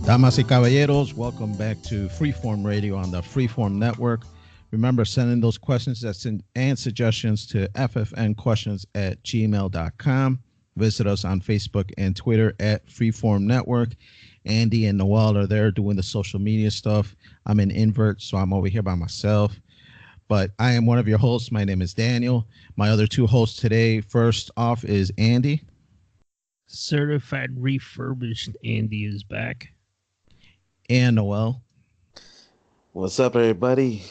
Damas y caballeros, welcome back to Freeform Radio on the Freeform Network. Remember, sending those questions and suggestions to ffnquestions at gmail.com. Visit us on Facebook and Twitter at Freeform Network. Andy and Noel are there doing the social media stuff. I'm an invert, so I'm over here by myself. But I am one of your hosts. My name is Daniel. My other two hosts today, first off, is Andy. Certified refurbished Andy is back. And Noel. What's up, everybody?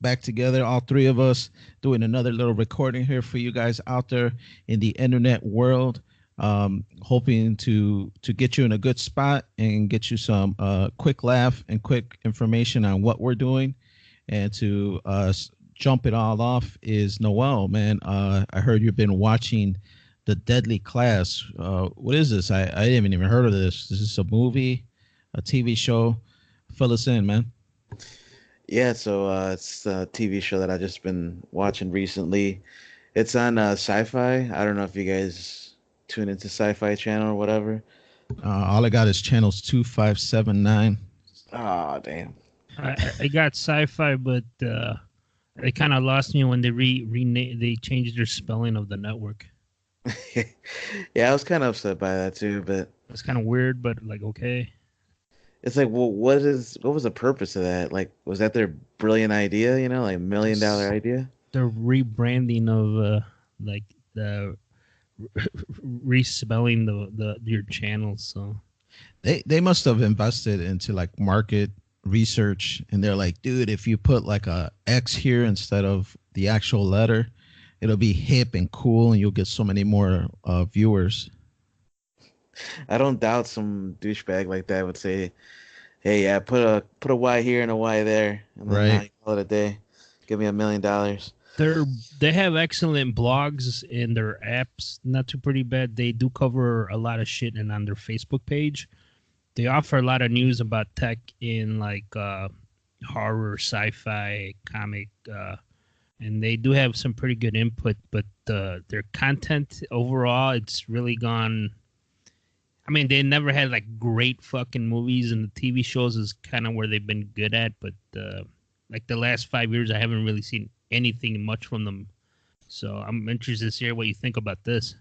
Back together, all three of us, doing another little recording here for you guys out there in the internet world. Hoping to get you in a good spot and get you some quick laugh and quick information on what we're doing. And to jump it all off is Noel, man. I heard you've been watching The Deadly Class. What is this? I didn't even heard of this. Is this a movie, a TV show? Fill us in, man. Yeah, so it's a TV show that I've just been watching recently. It's on Sci-Fi. I don't know if you guys tune into Sci-Fi Channel or whatever. All I got is channels 2579. Oh, damn. I got Sci-Fi, but they kind of lost me when they they changed their spelling of the network. Yeah, I was kind of upset by that too, but It's kind of weird, but like okay. it's like, well, what was the purpose of that? Like, was that their brilliant idea? You know, like $1 million idea? The rebranding of like the respelling the your channels. So They must have invested into like market research, and they're like, dude, if you put like a X here instead of the actual letter, it'll be hip and cool, and you'll get so many more viewers. I don't doubt some douchebag like that would say, "Hey, yeah, put a Y here and a Y there, and then Right. call it a day. Give me $1 million." they have excellent blogs and their apps not too pretty bad. They do cover a lot of shit, and on their Facebook page they offer a lot of news about tech in like horror, sci-fi, comic, and they do have some pretty good input. But their content overall, it's really gone. I mean, they never had like great fucking movies, and the TV shows is kind of where they've been good at. But like the last 5 years, I haven't really seen anything much from them. So I'm interested to hear what you think about this.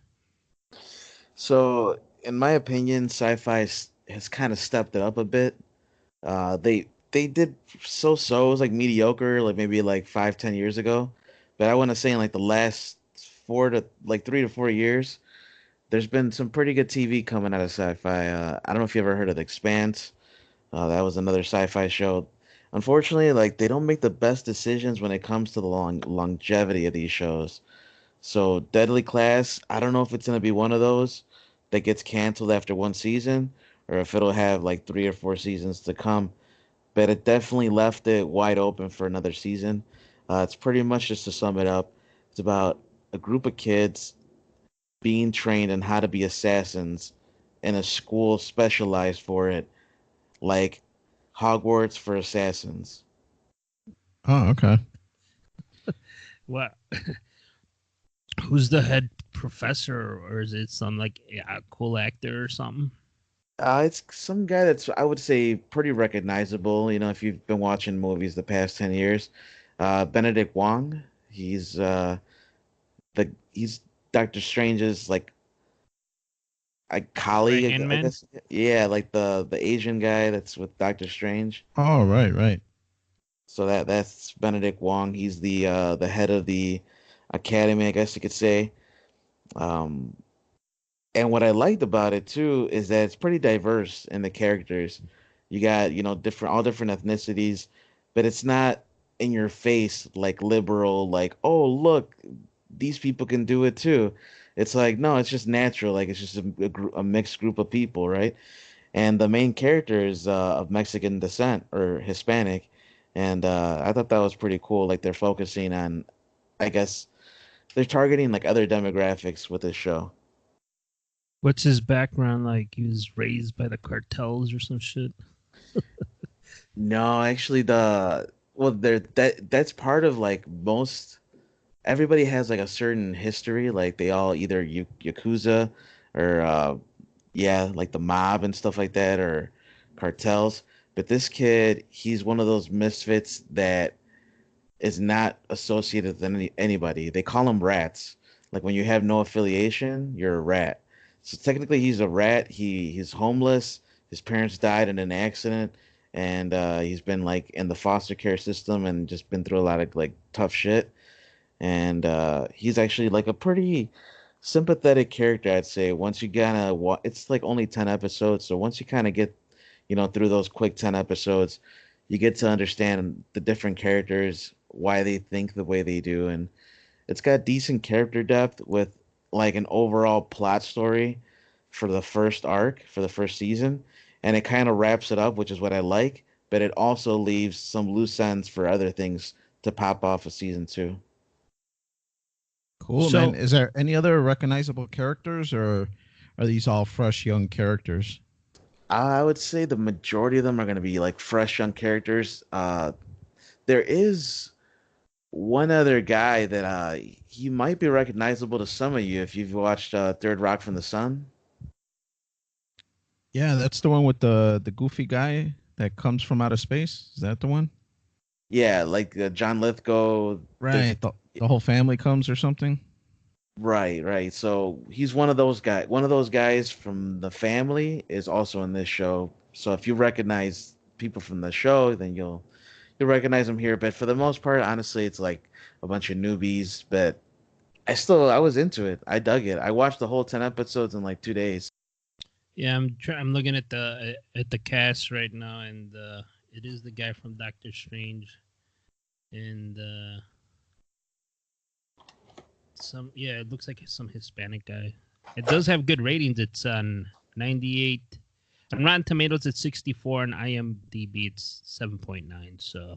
So, in my opinion, Sci-Fi has kind of stepped it up a bit. They did so. It was like mediocre, like maybe like 5-10 years ago. But I want to say in like the last 3 to 4 years, there's been some pretty good TV coming out of Sci-Fi. I don't know if you ever heard of The Expanse. That was another Sci-Fi show. Unfortunately, like they don't make the best decisions when it comes to the longevity of these shows. So Deadly Class, I don't know if it's gonna be one of those that gets canceled after one season, or if it'll have like 3 or 4 seasons to come. But it definitely left it wide open for another season. It's pretty much, just to sum it up, it's about a group of kids being trained in how to be assassins in a school specialized for it, like Hogwarts for assassins. Oh, okay. What? Who's the head professor, or is it some like a cool actor or something? It's some guy that's, I would say, pretty recognizable. You know, if you've been watching movies the past 10 years, Benedict Wong. He's Doctor Strange's like a Right colleague, hand I man. guess. Yeah, like the Asian guy that's with Doctor Strange. Oh, right. So that's Benedict Wong. He's the head of the academy, I guess you could say. Um, and what I liked about it too is that it's pretty diverse in the characters. You got, all different ethnicities, but it's not in your face like liberal, like, oh look, these people can do it too. It's like, no, it's just natural. Like it's just a mixed group of people, right? And the main character is of Mexican descent or Hispanic, and I thought that was pretty cool. Like they're focusing on, I guess, they're targeting like other demographics with this show. What's his background like? He was raised by the cartels or some shit. No, actually, that's part of like most everybody has like a certain history. Like they all either yakuza or yeah, like the mob and stuff like that, or cartels. But this kid, he's one of those misfits that is not associated with anybody. They call them rats. Like when you have no affiliation, you're a rat. So technically, he's a rat. He's homeless. His parents died in an accident, and he's been like in the foster care system and just been through a lot of like tough shit. And he's actually like a pretty sympathetic character, I'd say. Once you kind of it's like only 10 episodes, so once you kind of get through those quick 10 episodes, you get to understand the different characters, why they think the way they do, and it's got decent character depth with like an overall plot story for the first arc, for the first season, and it kind of wraps it up, which is what I like, but it also leaves some loose ends for other things to pop off of season two. Cool, man. So Is there any other recognizable characters, or are these all fresh young characters? I would say the majority of them are going to be like fresh young characters. There is one other guy that he might be recognizable to some of you if you've watched Third Rock from the Sun. Yeah, that's the one with the goofy guy that comes from outer space. Is that the one? Yeah, like John Lithgow. There's Right. The whole family comes or something. right, right. So he's one of those guys from the family is also in this show. So if you recognize people from the show, then you'll recognize them here. But for the most part, honestly, it's like a bunch of newbies. But I was into it. I dug it. I watched the whole 10 episodes in like 2 days. yeah, I'm looking at the cast right now, and it is the guy from Doctor Strange, and some yeah, it looks like some Hispanic guy. It does have good ratings. It's on 98 on Rotten Tomatoes. It's 64, and IMDb it's 7.9. So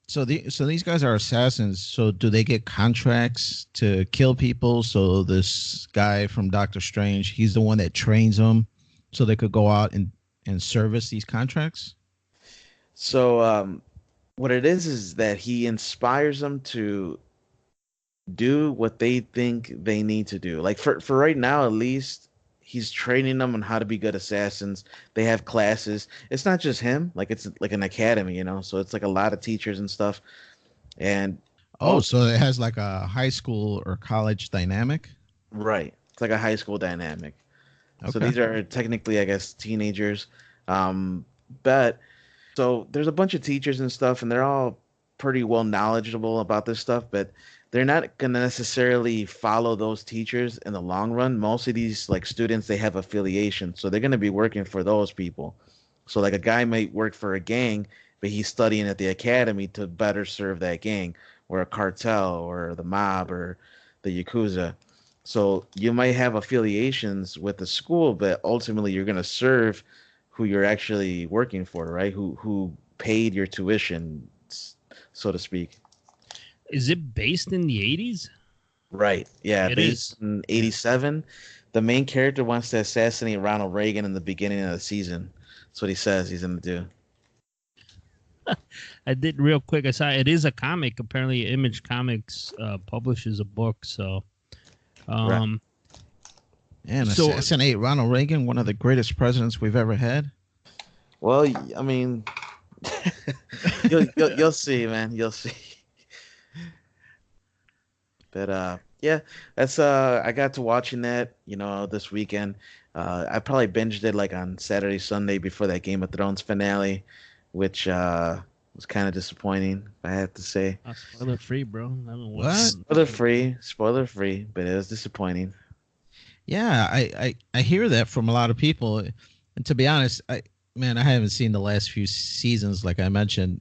So these guys are assassins. So do they get contracts to kill people? So this guy from Doctor Strange, he's the one that trains them, so they could go out and service these contracts. So what it is that he inspires them to do what they think they need to do. Like for right now, at least, he's training them on how to be good assassins. They have classes. It's not just him. Like it's like an academy, So it's like a lot of teachers and stuff. And Oh, also, so it has like a high school or college dynamic. right, it's like a high school dynamic. So Okay. these are technically, I guess, teenagers. Um, but so there's a bunch of teachers and stuff, and they're all pretty well knowledgeable about this stuff, but they're not gonna necessarily follow those teachers in the long run. Most of these like students, they have affiliation, so they're gonna be working for those people. So like a guy might work for a gang, but he's studying at the academy to better serve that gang, or a cartel, or the mob, or the yakuza. So you might have affiliations with the school, but ultimately you're gonna serve who you're actually working for, right? Who paid your tuition, so to speak. is it based in the 80s? Right. Yeah. It Based is. in Yeah. '87, the main character wants to assassinate Ronald Reagan in the beginning of the season. That's what he says he's gonna do. I did real quick. I saw it is a comic. Apparently, Image Comics publishes a book. So, Right. um, And so assassinate Ronald Reagan, one of the greatest presidents we've ever had. Well, I mean, you'll see, man. You'll see. But yeah, that's I got to watching that, this weekend. I probably binged it like on Saturday, Sunday before that Game of Thrones finale, which was kind of disappointing, if I have to say. spoiler free, bro. I haven't What? watched. Spoiler free, but it was disappointing. Yeah, I hear that from a lot of people, and to be honest, I haven't seen the last few seasons, like I mentioned.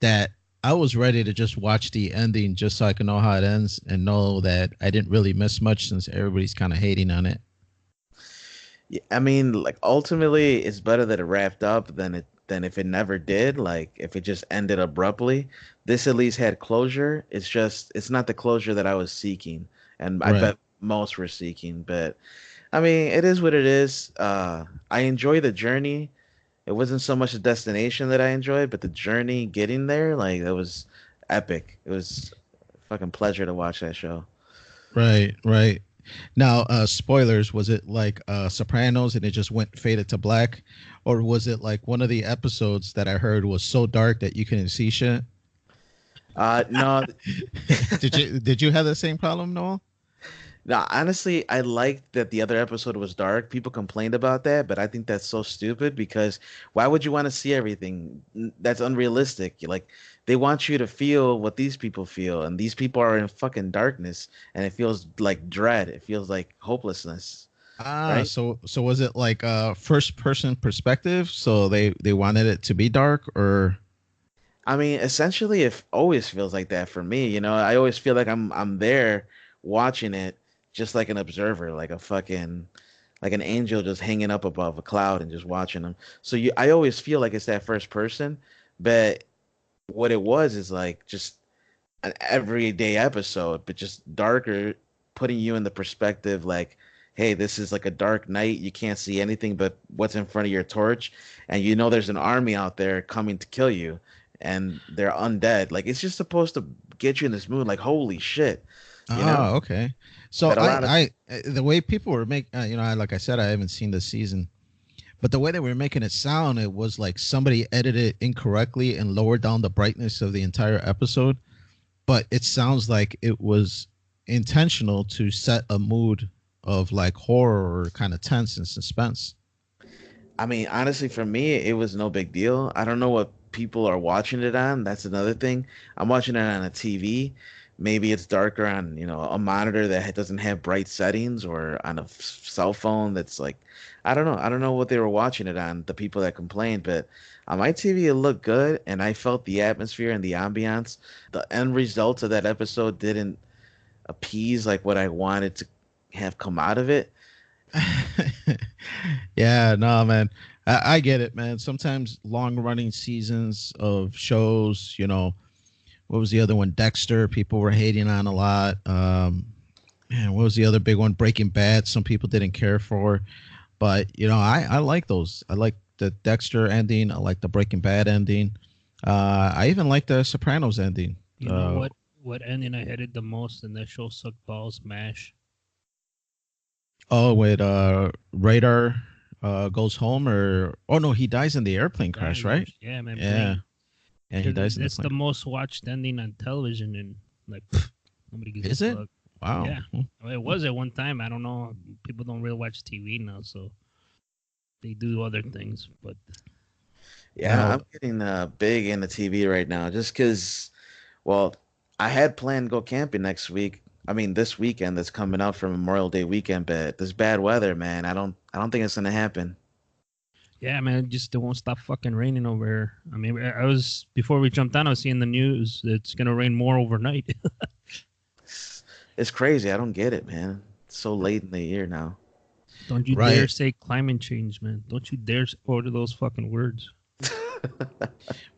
That I was ready to just watch the ending just so I can know how it ends and know that I didn't really miss much since everybody's kind of hating on it. Yeah, I mean, like ultimately, it's better that it wrapped up than if it never did. Like if it just ended abruptly. This at least had closure. It's not the closure that I was seeking, and I Right. bet most were seeking. But I mean, it is what it is. I enjoy the journey. It wasn't so much the destination that I enjoyed, but the journey getting there, like that was epic. It was a fucking pleasure to watch that show. Right. Now, spoilers. Was it like Sopranos and it just went faded to black, or was it like one of the episodes that I heard was so dark that you couldn't see shit? No, Did you have the same problem, Noel? no, honestly, I liked that the other episode was dark. People complained about that, but I think that's so stupid because why would you want to see everything? That's unrealistic. Like they want you to feel what these people feel, and these people are in fucking darkness, and it feels like dread. It feels like hopelessness, right? So was it like first person perspective? So they wanted it to be dark, or I mean, essentially, it always feels like that for me. You know, I always feel like I'm there watching it, just like an observer, like a fucking like an angel just hanging up above a cloud and just watching them. So I always feel like it's that first person, but what it was is like just an everyday episode, but just darker, putting you in the perspective like, hey, this is like a dark night. You can't see anything but what's in front of your torch, and you know there's an army out there coming to kill you, and they're undead. Like it's just supposed to get you in this mood, like holy shit, you know. okay. So But a lot of the way people were making, like I said, I haven't seen the season, but the way they were making it sound, it was like somebody edited incorrectly and lowered down the brightness of the entire episode. But it sounds like it was intentional to set a mood of like horror or kind of tense and suspense. I mean, honestly, for me, it was no big deal. I don't know what people are watching it on. That's another thing. I'm watching it on a TV. Maybe it's darker on, a monitor that doesn't have bright settings or on a cell phone that's like, I don't know. I don't know what they were watching it on, the people that complained, but on my TV, it looked good and I felt the atmosphere and the ambiance. The end result of that episode didn't appease like what I wanted to have come out of it. Yeah, no, man. I get it, man. Sometimes long running seasons of shows, what was the other one? Dexter, people were hating on a lot. Man, what was the other big one? Breaking Bad, some people didn't care for. But, I like those. I like the Dexter ending. I like the Breaking Bad ending. I even like the Sopranos ending. You know what ending I hated the most, and that show sucked balls. Mash. Oh, with Radar goes home, or oh no, he dies in the airplane crash, right? Yeah, man. Yeah, yeah, he dies in the It's the plane. most watched ending on television, and like nobody gives Is a it? fuck. Wow. Yeah, well, it was at one time. I don't know. People don't really watch TV now, so they do other things. But Yeah, Now, I'm getting big into TV right now just because, well, I had planned to go camping next week. I mean, this weekend that's coming up for Memorial Day weekend, but this bad weather, man, I don't think it's gonna happen. yeah, man, it won't stop fucking raining over here. I mean, I was before we jumped on. I was seeing the news. It's gonna rain more overnight. It's crazy. I don't get it, man. It's so late in the year now. Don't you dare right. say climate change, man. Don't you dare order those fucking words.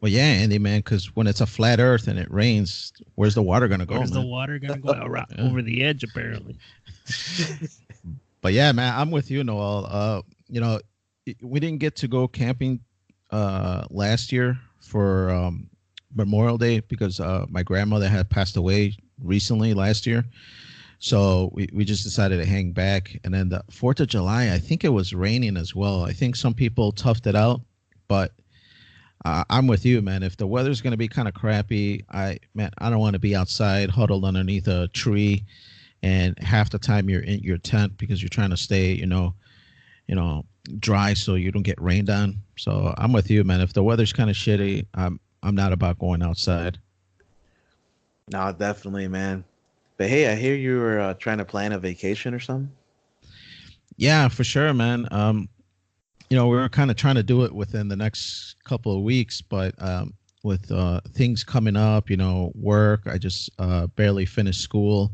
Well, yeah, Andy, man, because when it's a flat Earth and it rains, where's the water gonna go, Where's the man? water gonna go? Yeah. Over the edge, apparently. But yeah, man, I'm with you, Noel. We didn't get to go camping last year for Memorial Day because my grandmother had passed away recently last year. So we just decided to hang back. And then the 4th of July, I think it was raining as well. I think some people toughed it out, but I'm with you, man. If the weather's going to be kind of crappy, I don't want to be outside huddled underneath a tree, and half the time you're in your tent because you're trying to stay, you know, dry so you don't get rained on. So I'm with you, man. If the weather's kind of shitty, I'm not about going outside. No, definitely, man. But hey, I hear you were trying to plan a vacation or something. Yeah, for sure, man. We were kind of trying to do it within the next couple of weeks, but with things coming up, work, I just barely finished school.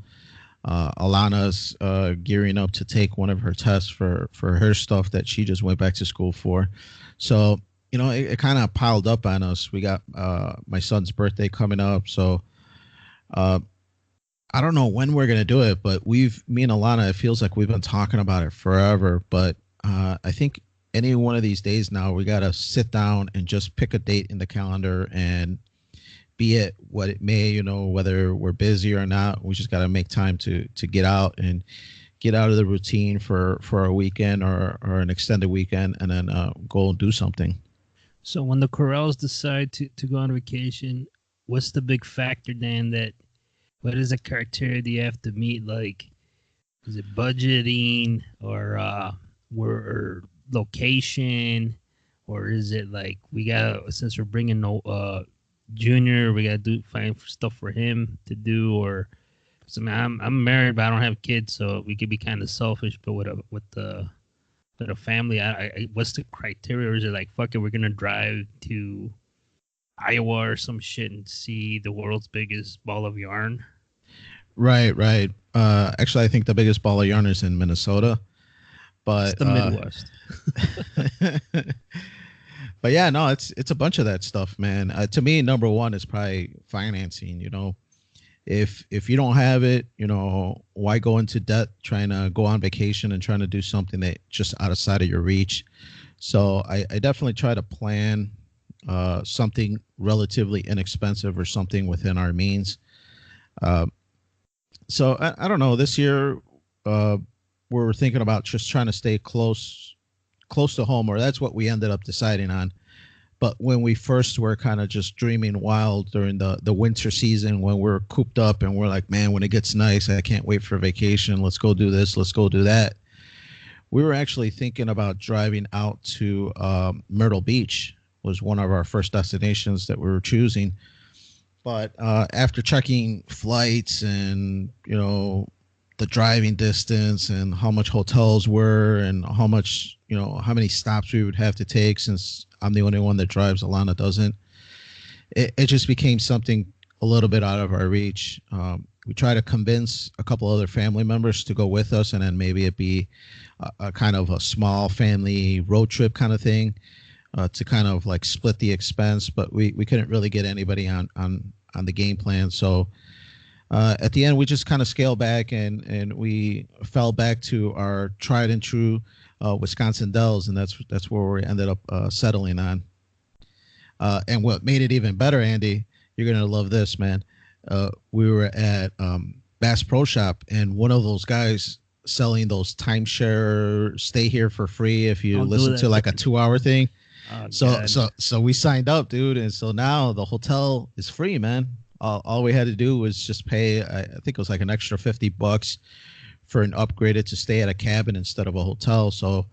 Alana's gearing up to take one of her tests for her stuff that she just went back to school for. So, it kind of piled up on us. We got my son's birthday coming up. So, uh, I don't know when we're going to do it, but me and Alana, it feels like we've been talking about it forever. But I think any one of these days now, we got to sit down and just pick a date in the calendar, and be it what it may, whether we're busy or not, we just got to make time to get out and get out of the routine for a weekend or an extended weekend, and then go and do something. So when the Corrals decide to go on vacation, what's the big factor, Dan? What is the criteria do you have to meet? Like, is it budgeting or location, or is it like we gotta, since we're bringing no Junior, we gotta find stuff for him to do, or because I'm married but I don't have kids, so we could be kind of selfish. But with a family, what's the criteria? Or is it like, fuck it, we're gonna drive to Iowa or some shit and see the world's biggest ball of yarn? Right, right. Actually, I think the biggest ball of yarn is in Minnesota, It's but the Midwest. but yeah, no, it's a bunch of that stuff, man. To me, number one is probably financing. If you don't have it, why go into debt trying to go on vacation and trying to do something that just outside of your reach? So I definitely try to plan something relatively inexpensive or something within our means. So I don't know. This year, we're thinking about just trying to stay close to home, or that's what we ended up deciding on. But when we first were kind of just dreaming wild during the winter season, when we're cooped up and we're like, man, when it gets nice, I can't wait for vacation. Let's go do this. Let's go do that. We were actually thinking about driving out to Myrtle Beach. Was one of our first destinations that we were choosing. But after checking flights and, the driving distance and how much hotels were and how much, how many stops we would have to take, since I'm the only one that drives, Alana doesn't, it just became something a little bit out of our reach. We try to convince a couple other family members to go with us, and then maybe it be a kind of a small family road trip kind of thing. To kind of like split the expense, but we couldn't really get anybody on the game plan. So at the end, we just kind of scaled back and we fell back to our tried and true Wisconsin Dells, and that's where we ended up settling on. And what made it even better, Andy, you're gonna love this, man. We were at Bass Pro Shop, and one of those guys selling those timeshare stay here for free if you listen to like a 2-hour thing. Oh, So we signed up, dude, and so now the hotel is free, man. All we had to do was just pay. I think it was like an extra $50 for an upgraded to stay at a cabin instead of a hotel. So,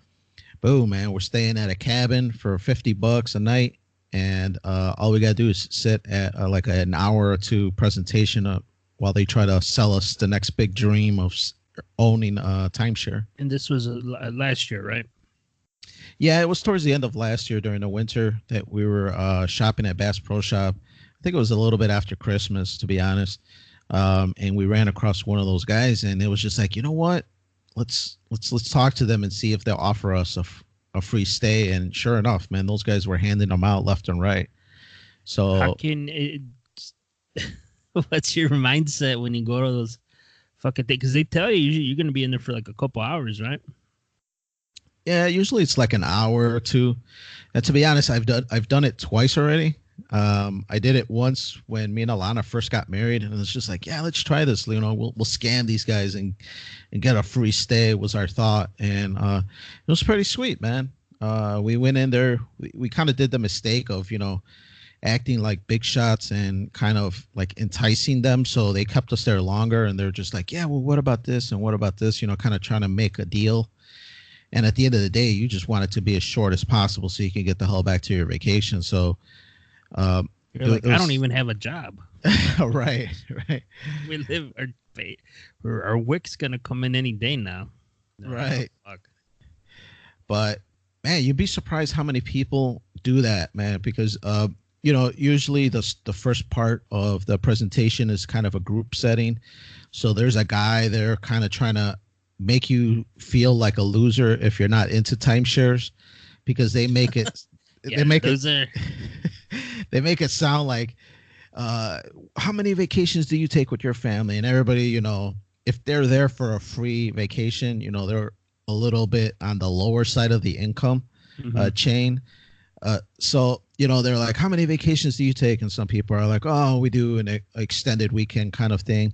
boom, man, we're staying at a cabin for $50 a night, and all we gotta do is sit at like an hour or two presentation while they try to sell us the next big dream of owning timeshare. And this was last year, right? Yeah, it was towards the end of last year during the winter that we were shopping at Bass Pro Shop. I think it was a little bit after Christmas, to be honest. And we ran across one of those guys, and it was just like, you know what? Let's talk to them and see if they'll offer us a free stay. And sure enough, man, those guys were handing them out left and right. So how can what's your mindset when you go to those fucking things? Because they tell you're going to be in there for like a couple hours, right? Yeah, usually it's like an hour or two. And to be honest, I've done it twice already. I did it once when me and Alana first got married, and it's just like, yeah, let's try this. We'll scam these guys and get a free stay was our thought, and it was pretty sweet, man. We went in there. We kind of did the mistake of acting like big shots and kind of like enticing them, so they kept us there longer, and they're just like, yeah, well, what about this and what about this? Kind of trying to make a deal. And at the end of the day, you just want it to be as short as possible so you can get the hell back to your vacation. So you're like, I don't even have a job. Right. We live our WIC's gonna come in any day now. Right. Oh, fuck. But man, you'd be surprised how many people do that, man, because usually the first part of the presentation is kind of a group setting. So there's a guy there kind of trying to make you feel like a loser if you're not into timeshares, because they make it they make it sound like how many vacations do you take with your family? And everybody, if they're there for a free vacation, they're a little bit on the lower side of the income chain. So they're like, how many vacations do you take? And some people are like, oh, we do an extended weekend kind of thing.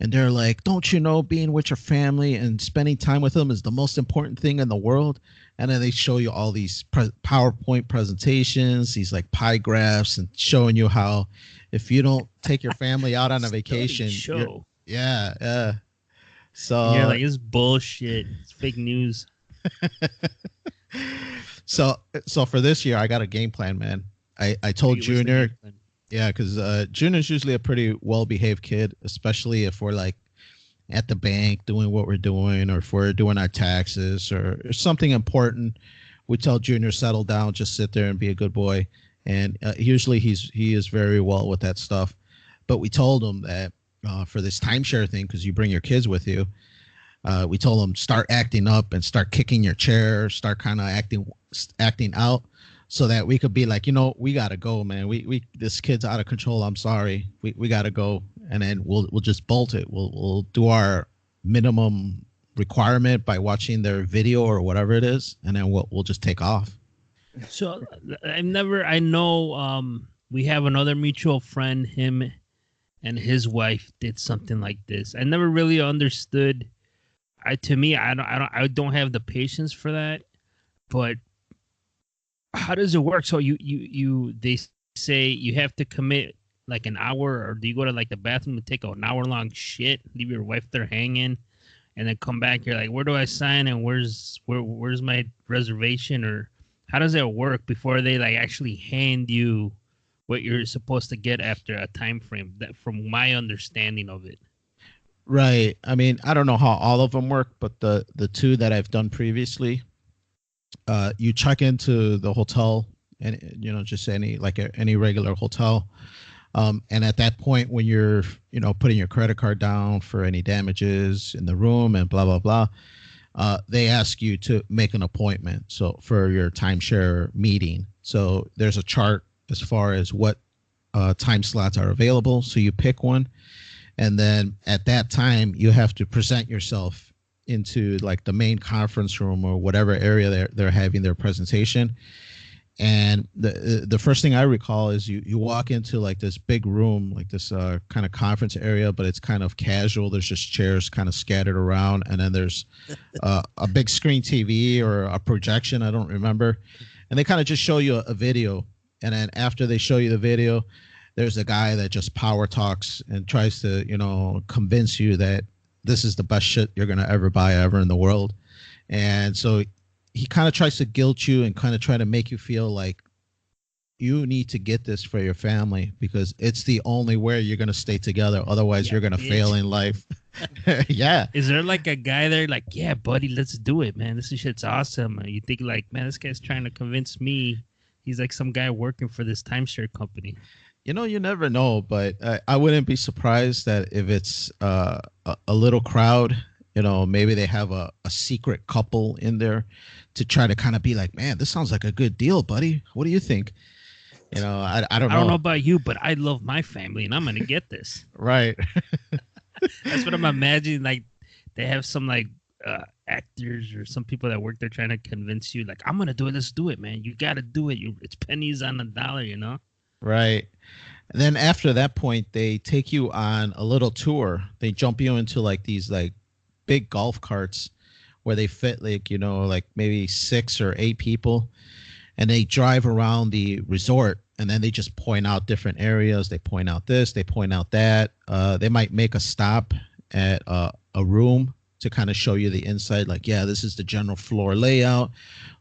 and they're like, "Don't you know being with your family and spending time with them is the most important thing in the world?" And then they show you all these PowerPoint presentations, these like pie graphs, and showing you how if you don't take your family out on a Study vacation, you're show. yeah, yeah. And you're So like, it's bullshit. It's fake news. so so for this year, I got a game plan, man. I told What's the Junior, game plan? yeah, because Junior's usually a pretty well behaved kid, especially if we're like at the bank doing what we're doing, or if we're doing our taxes or something important. We tell Junior settle down, just sit there and be a good boy. And usually he is very well with that stuff. But we told him that for this timeshare thing, because you bring your kids with you, we told him start acting up and start kicking your chair, start kind of acting out, so that we could be like, we gotta go, man. We this kid's out of control. I'm sorry. We gotta go, and then we'll just bolt it. We'll do our minimum requirement by watching their video or whatever it is, and then we'll just take off. So I know we have another mutual friend, him and his wife did something like this. I never really understood. To me, I don't have the patience for that. But how does it work? So they say you have to commit like an hour, or do you go to like the bathroom and take an hour long shit, leave your wife there hanging, and then come back? You're like, where do I sign, and where's my reservation, or how does that work before they like actually hand you what you're supposed to get after a time frame? That, from my understanding of it. Right. I mean, I don't know how all of them work, but the two that I've done previously, you check into the hotel, and just any regular hotel. And at that point, when you're putting your credit card down for any damages in the room and blah blah blah, they ask you to make an appointment. So for your timeshare meeting, so there's a chart as far as what time slots are available. So you pick one, and then at that time you have to present yourself into like the main conference room or whatever area they're having their presentation. And the first thing I recall is you walk into like this big room, like this kind of conference area, but it's kind of casual. There's just chairs kind of scattered around, and then there's a big screen TV or a projection, I don't remember, and they kind of just show you a video. And then after they show you the video, there's a guy that just power talks and tries to convince you that this is the best shit you're gonna ever buy ever in the world. And so he kind of tries to guilt you and kind of try to make you feel like you need to get this for your family because it's the only way you're going to stay together. Otherwise, you're going to fail in life. Yeah. Is there like a guy there like, yeah, buddy, let's do it, man. This shit's awesome. You think like, man, this guy's trying to convince me. He's like some guy working for this timeshare company. You never know, but I wouldn't be surprised that if it's a little crowd, maybe they have a secret couple in there to try to kind of be like, man, this sounds like a good deal, buddy. What do you think? I don't know. I don't know about you, but I love my family and I'm going to get this. Right. That's what I'm imagining. Like they have some like actors or some people that work there trying to convince you like, I'm going to do it. Let's do it, man. You got to do it. It's pennies on the dollar, Right. And then after that point, they take you on a little tour. They jump you into like these like big golf carts where they fit like like maybe 6 or 8 people, and they drive around the resort, and then they just point out different areas. They point out this, they point out that. They might make a stop at a room to kind of show you the inside, like, yeah, this is the general floor layout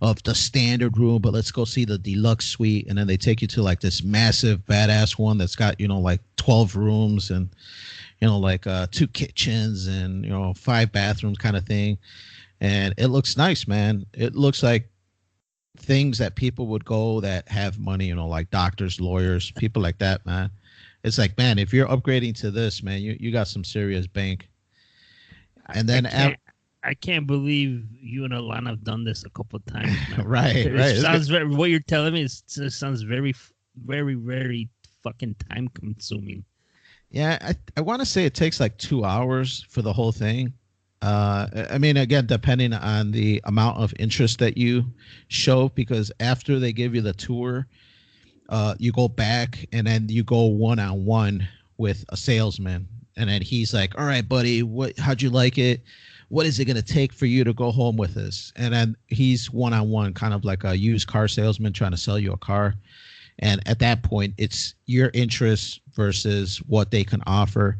of the standard room, but let's go see the deluxe suite. And then they take you to like this massive badass one that's got like 12 rooms and like 2 kitchens and 5 bathrooms kind of thing. And it looks nice, man. It looks like things that people would go that have money, like doctors, lawyers, people like that, man. It's like, man, if you're upgrading to this, man, you got some serious bank. And then I can't believe you and Alana have done this a couple of times. Right. It sounds very, what you're telling me sounds very, very, very fucking time consuming. Yeah, I want to say it takes like 2 hours for the whole thing. I mean, again, depending on the amount of interest that you show, because after they give you the tour, you go back and then you go one-on-one with a salesman. and then he's like, all right, buddy, how'd you like it? What is it going to take for you to go home with us? And then he's one-on-one, kind of like a used car salesman trying to sell you a car. And at that point, it's your interest versus what they can offer.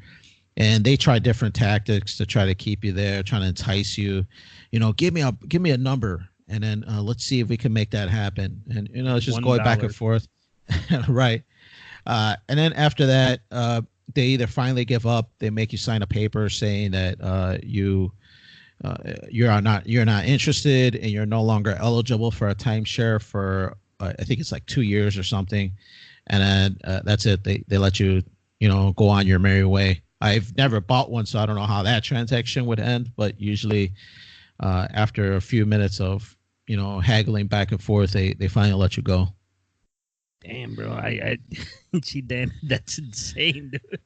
And they try different tactics to try to keep you there, trying to entice you. Give me a number, and then let's see if we can make that happen. And it's just going back and forth, right? And then after that, they either finally give up, they make you sign a paper saying that you're not interested, and you're no longer eligible for a timeshare for I think it's like 2 years or something, and then that's it. They let you go on your merry way. I've never bought one, so I don't know how that transaction would end. But usually, after a few minutes of haggling back and forth, they finally let you go. Damn, bro, I gee, damn, that's insane, dude.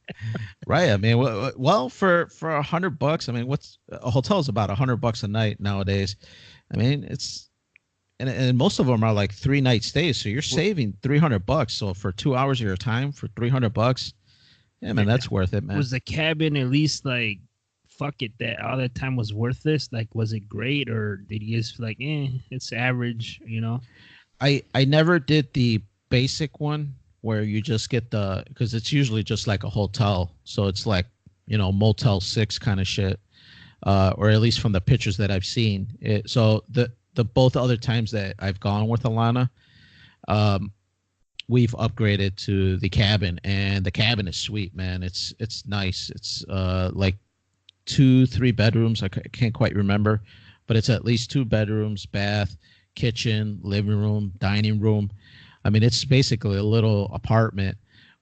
Right. I mean, well, for $100, I mean, what's a hotel is about $100 a night nowadays. I mean, it's and most of them are like 3-night stays, so you're saving $300. So for 2 hours of your time for $300, yeah, man, that's worth it, man. Was the cabin at least like, fuck it, that all that time was worth this? Like, was it great, or did you just feel like, it's average? I never did the basic one where you just get because it's usually just like a hotel, so it's like Motel 6 kind of shit, or at least from the pictures that I've seen. So the both other times that I've gone with Alana, we've upgraded to the cabin, and the cabin is sweet, man. It's nice. It's like 2-3 bedrooms. I can't quite remember, but it's at least 2 bedrooms, bath, kitchen, living room, dining room. I mean, it's basically a little apartment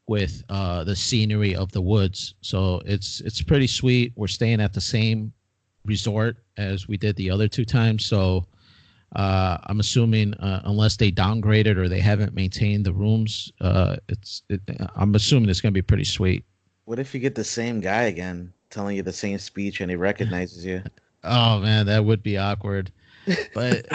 with the scenery of the woods. So it's pretty sweet. We're staying at the same resort as we did the other 2 times. So I'm assuming unless they downgraded or they haven't maintained the rooms, I'm assuming it's going to be pretty sweet. What if you get the same guy again telling you the same speech and he recognizes you? Oh, man, that would be awkward. But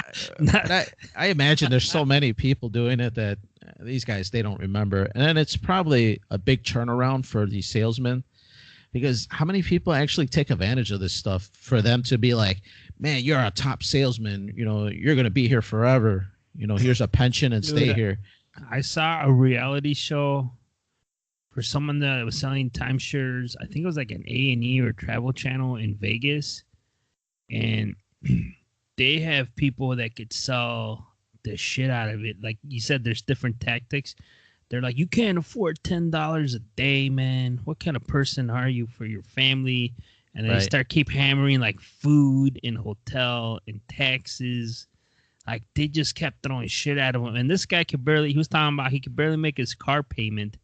I imagine there's so many people doing it that these guys, they don't remember. And then it's probably a big turnaround for the salesmen, because how many people actually take advantage of this stuff for them to be like, man, you're a top salesman. You're going to be here forever. Here's a pension and stay here. I saw a reality show for someone that was selling timeshares. I think it was like an A&E or Travel Channel in Vegas. And they have people that could sell the shit out of it. Like you said, there's different tactics. They're like, you can't afford $10 a day, man. What kind of person are you for your family? And then they keep hammering like food and hotel and taxes. Like they just kept throwing shit at him. And this guy he was talking about he could barely make his car payment.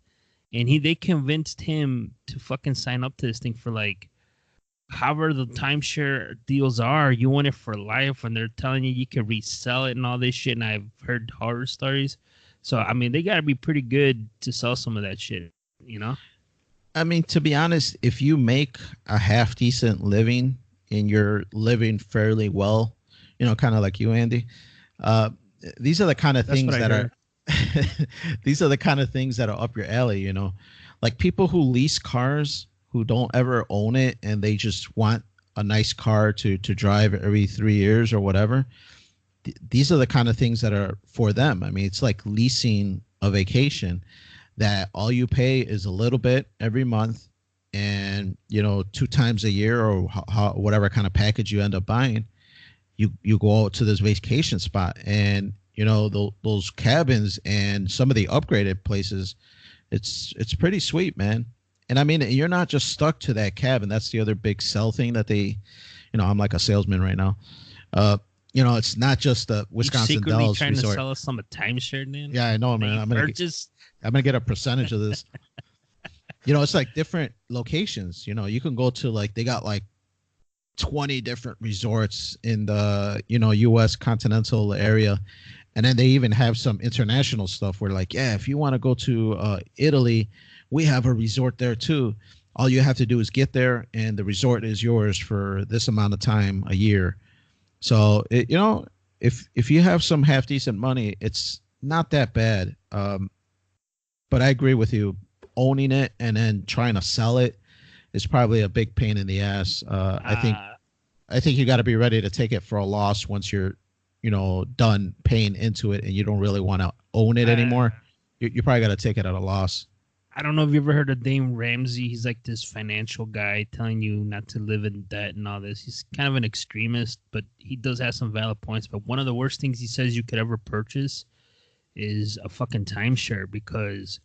And they convinced him to fucking sign up to this thing for like, however the timeshare deals are, you want it for life, and they're telling you can resell it and all this shit. And I've heard horror stories. So, I mean, they got to be pretty good to sell some of that shit, I mean, to be honest, if you make a half decent living and you're living fairly well, kind of like you, Andy, these are the kind of things that are these are the kind of things that are up your alley, like people who lease cars, who don't ever own it, and they just want a nice car to drive every 3 years or whatever. These are the kind of things that are for them. I mean, it's like leasing a vacation that all you pay is a little bit every month, and 2 times a year or whatever kind of package you end up buying, you go out to this vacation spot, and those cabins and some of the upgraded places, it's pretty sweet, man. And I mean, you're not just stuck to that cabin. That's the other big sell thing that they, I'm like a salesman right now. It's not just the Wisconsin Dells trying resort. To sell us some timeshare, man. Yeah, I know, man. I'm gonna get a percentage of this. It's like different locations. You can go to they got like 20 different resorts in the U.S. continental area, and then they even have some international stuff where if you want to go to Italy, we have a resort there too. All you have to do is get there, and the resort is yours for this amount of time a year. So if you have some half decent money, it's not that bad. But I agree with you. Owning it and then trying to sell it is probably a big pain in the ass. Uh, I think you got to be ready to take it for a loss once you're, done paying into it and you don't really want to own it uh, anymore. You probably got to take it at a loss. I don't know if you ever heard of Dave Ramsey. He's like this financial guy telling you not to live in debt and all this. He's kind of an extremist, but he does have some valid points. But one of the worst things he says you could ever purchase is a fucking timeshare, because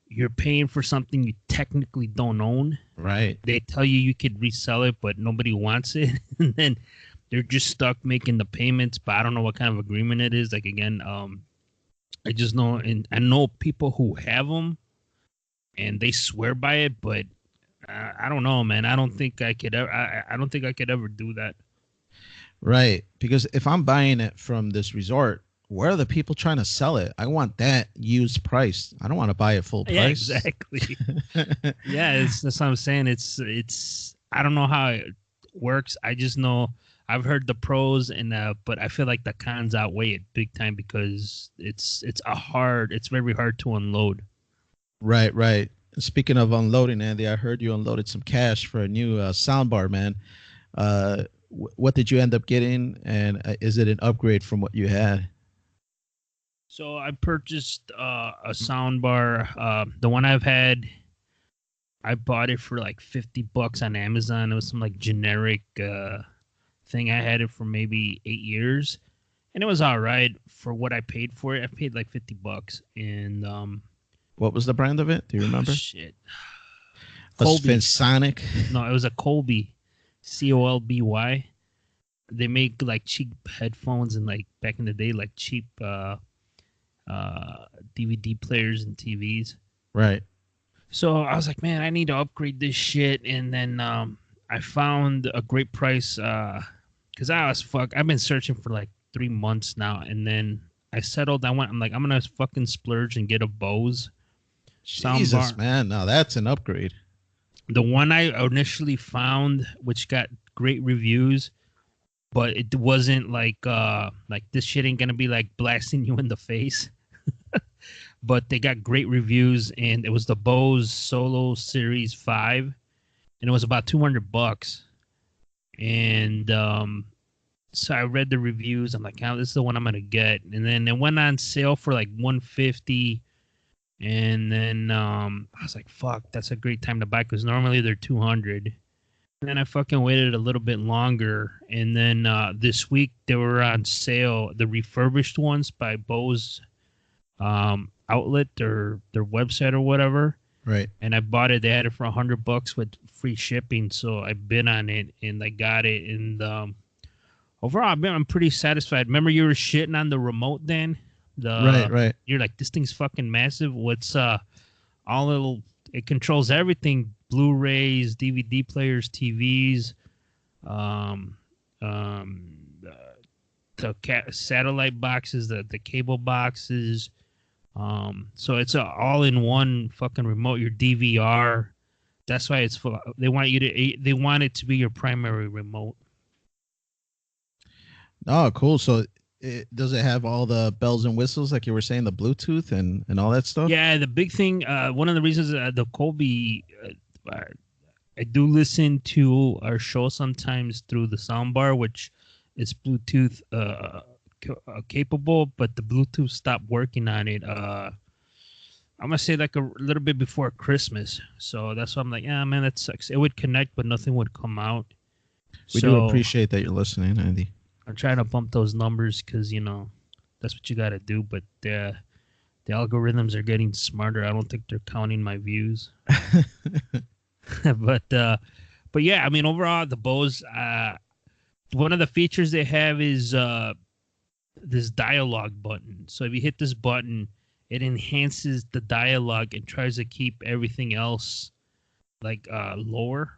you're paying for something you technically don't own. Right. They tell you you could resell it, but nobody wants it. And then they're just stuck making the payments, but I don't know what kind of agreement it is. Like, again, I just know, and I know people who have them and they swear by it, but I don't know, man. I don't think I could ever. I don't think I could ever do that. Right. Because if I'm buying it from this resort, where are the people trying to sell it? I want that used price. I don't want to buy it full price. Yeah, exactly. Yeah, that's what I'm saying. It's. I don't know how it works. I just know I've heard the pros, and but I feel like the cons outweigh it big time, because it's very hard to unload. Right, right. Speaking of unloading, Andy, I heard you unloaded some cash for a new soundbar, man. What did you end up getting, and is it an upgrade from what you had? So I purchased a sound bar. The one I've had, I bought it for like $50 on Amazon. It was some like generic thing. I had it for maybe 8 years, and it was all right for what I paid for it. I paid like $50, and What was the brand of it? Do you remember? shit, A Colby. Sonic. No, it was a Colby, Colby. They make like cheap headphones, and like back in the day, like cheap DVD players and TVs. Right. So I was like, man, I need to upgrade this shit. And then I found a great price, because I've been searching for like 3 months now, and then I settled. I'm like, I'm gonna fucking splurge and get a Bose Jesus, soundbar. man. Now that's an upgrade. The one I initially found, which got great reviews, but it wasn't like this shit ain't gonna be like blasting you in the face. But they got great reviews, and it was the Bose Solo Series 5, and it was about $200. And so I read the reviews. I'm like, oh, this is the one I'm gonna get. And then it went on sale for like 150. And then I was like, fuck, that's a great time to buy, because normally they're 200. And then I fucking waited a little bit longer, and then this week they were on sale, the refurbished ones by Bose outlet or their website or whatever. Right. And I bought it. They had it for $100 with free shipping, so I bid on it and I got it. And overall, I'm pretty satisfied. Remember, you were shitting on the remote, Dan? Right. You're like, this thing's fucking massive. What's it controls everything: Blu-rays, DVD players, TVs, um, satellite boxes, the cable boxes. So it's a all-in-one fucking remote. Your DVR. That's why it's full. They want it to be your primary remote. Oh, cool. So does it have all the bells and whistles, like you were saying, the Bluetooth and all that stuff? Yeah, the big thing. One of the reasons the Colby, I do listen to our show sometimes through the soundbar, which is Bluetooth capable, but the Bluetooth stopped working on it. I'm gonna say like a little bit before Christmas, so that's why I'm like, yeah, man, that sucks. It would connect, but nothing would come out. We do appreciate that you're listening, Andy. I'm trying to bump those numbers, because that's what you got to do. But the algorithms are getting smarter. I don't think they're counting my views. but yeah, I mean, overall, the Bose. One of the features they have is this dialogue button. So if you hit this button, it enhances the dialogue and tries to keep everything else like lower.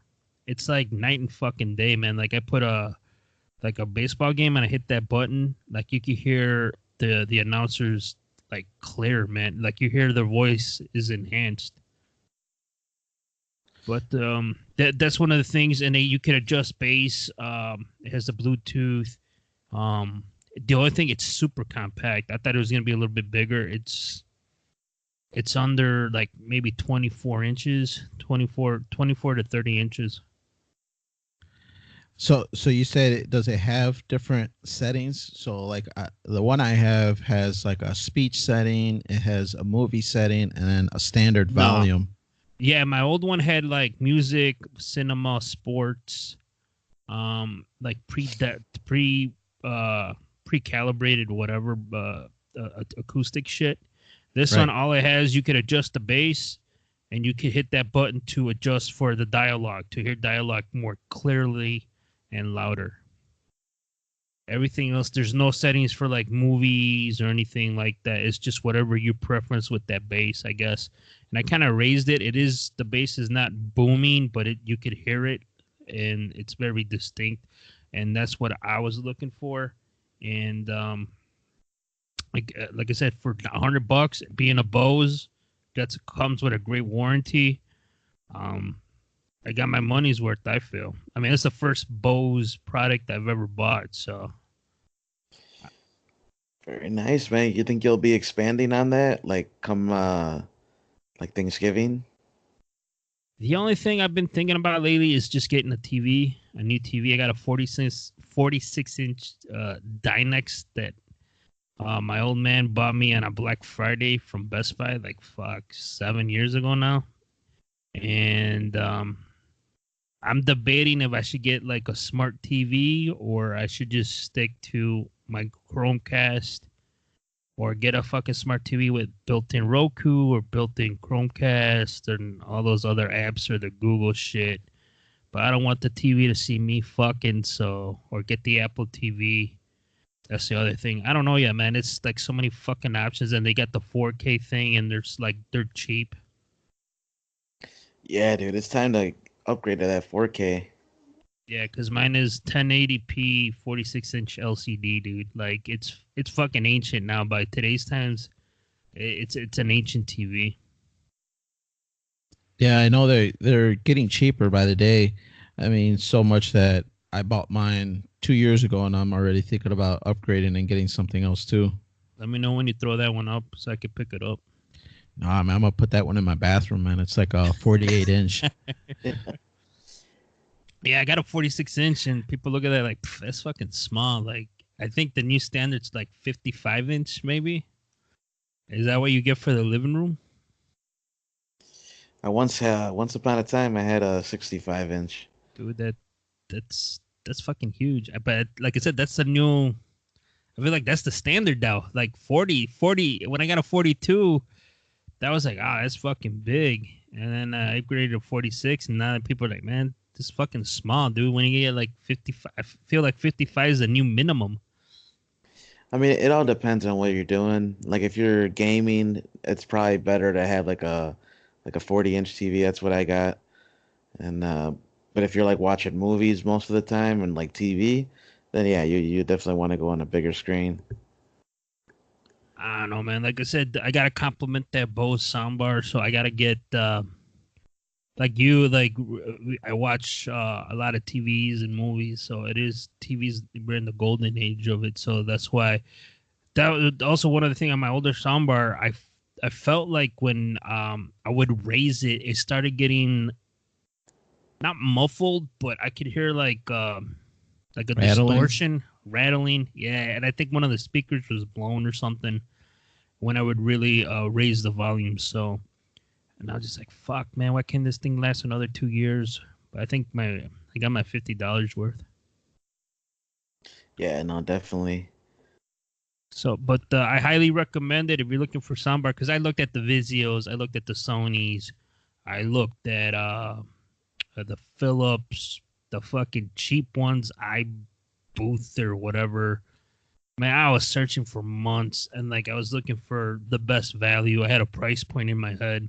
It's like night and fucking day, man. Like I put a baseball game and I hit that button, like you can hear the announcers like clear, man. Like you hear their voice is enhanced. But that's one of the things, and you can adjust bass. It has the Bluetooth. The only thing, it's super compact. I thought it was gonna be a little bit bigger. It's It's under like maybe 24 inches, 24 to 30 inches. So you said does it have different settings? So like the one I have has like a speech setting, it has a movie setting, and then a standard No. volume. Yeah, my old one had like music, cinema, sports, like pre-calibrated whatever acoustic shit. This one, Right. all it has, you could adjust the bass, and you could hit that button to adjust for the dialogue, to hear dialogue more clearly and louder. Everything else, there's no settings for like movies or anything like that. It's just whatever your preference with that bass, I guess. And I kind of raised it. The bass is not booming, but you could hear it, and it's very distinct. And that's what I was looking for. And like I said, for $100, being a Bose, that comes with a great warranty. Um, I got my money's worth, I feel. I mean, it's the first Bose product I've ever bought, so. Very nice, man. You think you'll be expanding on that, like come like Thanksgiving? The only thing I've been thinking about lately is just getting a new TV. I got a 46-inch Dynex that my old man bought me on a Black Friday from Best Buy, like 7 years ago now. And I'm debating if I should get like a smart TV or I should just stick to my Chromecast or get a fucking smart TV with built-in Roku or built-in Chromecast and all those other apps or the Google shit. But I don't want the TV to see me fucking, or get the Apple TV. That's the other thing. I don't know yet, man. It's like so many fucking options, and they got the 4K thing, and they're cheap. Yeah, dude, it's time to upgrade to that 4K. Yeah, because mine is 1080p 46-inch LCD, dude. Like it's fucking ancient now. By today's times, it's an ancient TV. Yeah, I know they're getting cheaper by the day. I mean, so much that I bought mine 2 years ago, and I'm already thinking about upgrading and getting something else too. Let me know when you throw that one up so I can pick it up. Nah, man, I'm gonna put that one in my bathroom, man. It's like a 48 inch. Yeah, I got a 46-inch, and people look at that like that's fucking small. Like I think the new standard's like 55-inch, maybe. Is that what you get for the living room? I once upon a time, I had a 65-inch. Dude, that's fucking huge. But like I said, that's the new. I feel like that's the standard now. Like 40. When I got a 42, that was like, that's fucking big. And then I upgraded to 46, and now people are like, man, this is fucking small, dude. When you get like 55, I feel like 55 is the new minimum. I mean, it all depends on what you're doing. Like if you're gaming, it's probably better to have like a 40-inch TV. That's what I got. And but if you're like watching movies most of the time and like TV, then yeah, you definitely want to go on a bigger screen. I don't know, man. Like I said, I gotta compliment that Bose soundbar, so I gotta get like you. Like I watch a lot of TVs and movies, so it is TVs. We're in the golden age of it, so that's why. That was also one other thing on my older soundbar. I felt like when I would raise it, it started getting not muffled, but I could hear like a Rattling? distortion, rattling. Yeah, and I think one of the speakers was blown or something when I would really raise the volume. So, and I was just like, "Fuck, man, why can't this thing last another 2 years?" But I think I got my $50 worth. Yeah, no, definitely. So, but I highly recommend it if you're looking for soundbar because I looked at the Vizios, I looked at the Sonys, I looked at the Philips, the fucking cheap ones, iBooth or whatever. Man, I was searching for months and like I was looking for the best value. I had a price point in my head,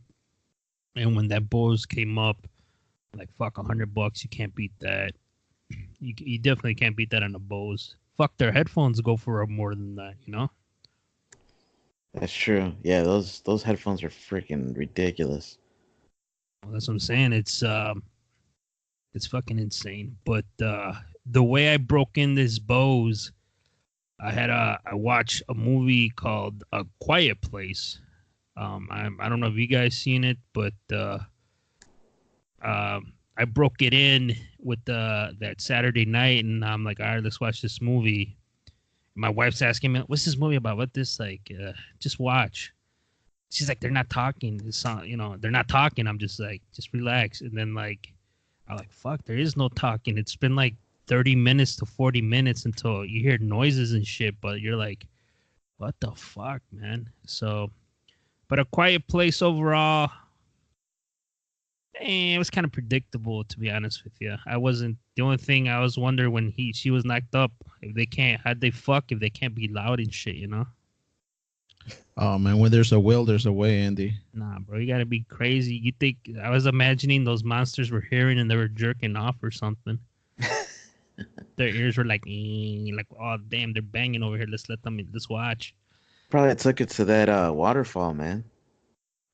and when that Bose came up, like fuck, $100, you can't beat that. You definitely can't beat that on a Bose. Fuck, their headphones go for more than that, you know. That's true. Yeah, those headphones are freaking ridiculous. Well, that's what I'm saying. It's fucking insane. But the way I broke in this Bose, I watched a movie called A Quiet Place, I don't know if you guys seen it, but I broke it in with that Saturday night, and I'm like, all right, let's watch this movie. My wife's asking me, "What's this movie about? What this like? Just watch." She's like, "They're not talking. It's not, they're not talking." I'm just like, "Just relax." And then like, I'm like, "Fuck, there is no talking." It's been like 30 minutes to 40 minutes until you hear noises and shit, but you're like, "What the fuck, man?" So, but A Quiet Place overall, it was kind of predictable, to be honest with you. I wasn't the only thing I was wondering when she was knocked up, if they can't, how'd they fuck if they can't be loud and shit, you know? Oh man, when there's a will, there's a way, Andy. Nah, bro, you gotta be crazy. You think I was imagining those monsters were hearing and they were jerking off or something? Their ears were like, like, oh damn, they're banging over here. Let's watch. Probably took it to that waterfall, man.